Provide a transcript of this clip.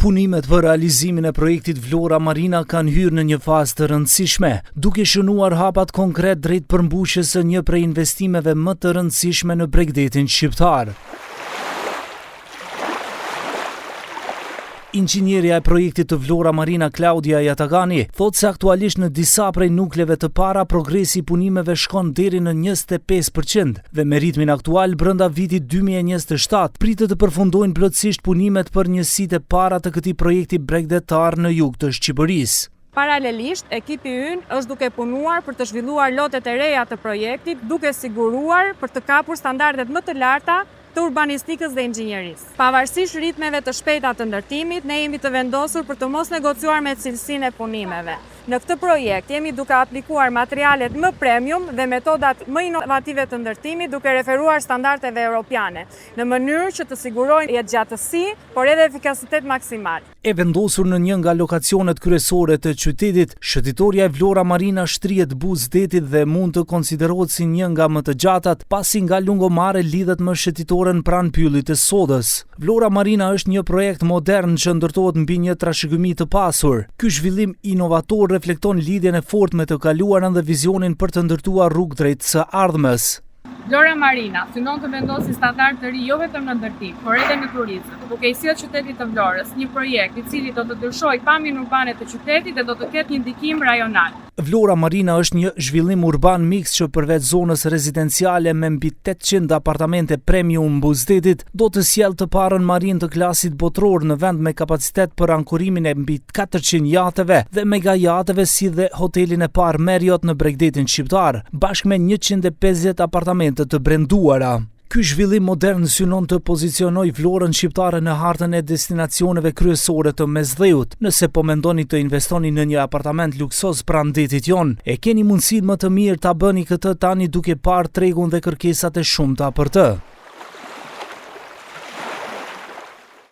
Punimet për realizimin e projektit Vlora Marina kanë hyrë në një fazë të rëndësishme, duke shënuar hapat konkret drejt përmbushjes së një prej investimeve më të rëndësishme në Bregdetin shqiptar. Inxhinierja e projektit të Vlora Marina Klaudia Jatagani thotë se aktualisht në disa prej nukleve të para progresi i punimeve shkon deri në 25% dhe me ritmin aktual brenda vitit 2027 pritet të përfundojnë plotësisht punimet për njësitë e para të këtij projekti bregdetar në jug të Shqipërisë. Paralelisht, ekipi ynë është duke punuar për të zhvilluar lotet e reja të projektit, duke siguruar për të kapur standardet më të larta të urbanistikës dhe inxhinierisë. Pavarësisht ritmeve të shpejta të ndërtimit, ne jemi të vendosur për të mos negociuar me cilësinë e punimeve. Në këtë projekt jemi duke aplikuar materialet më premium dhe metodat më inovative të ndërtimit duke referuar standardeve europiane, në mënyrë që të sigurojnë jetëgjatësi, por edhe efikasitet maksimal. E vendosur në një nga lokacionet kryesore të qytetit, shëtitoria e Vlora Marina shtrihet buzë detit dhe mund të konsiderohet si një nga më të gjatat, pasi nga lungomare lidhet më shëtitoren pranë pyllit të sodës. Vlora Marina është një projekt modern që ndërtohet mbi një trashëgimi të pasur. Ky zhvillim inovator reflekton lidhjen e fortë me të kaluarën dhe vizionin për të ndërtuar rrugë drejt së ardhmes. Vlora Marina synon të vendosi standard të ri jo vetëm në ndërtim, por edhe në turizëm, duke i sjellë qytetit të Vlorës një projekt i cili do të ndryshojë pamjen urbane të qytetit dhe do të ketë një ndikim rajonal. Vlora Marina është një zhvillim urban mix që përveç zonës rezidenciale me mbi 800 apartamente premium Buzdetit, do të sjellë të parën marinë të klasit botror në vend me kapacitet për ankurimin e mbi 400 jateve dhe mega jateve si dhe hotelin e parë Marriott në Bregdetin shqiptar, bashkë me 150 apartamente të brenduara. Ky zhvillim modern synon të pozicionojë Vlorën shqiptare në hartën e destinacioneve kryesore të Mesdheut. Nëse po mendoni të investoni në një apartament luksoz pranë detit jon, e keni mundësinë më të mirë ta bëni këtë tani duke parë tregun dhe kërkesat e shumta për të.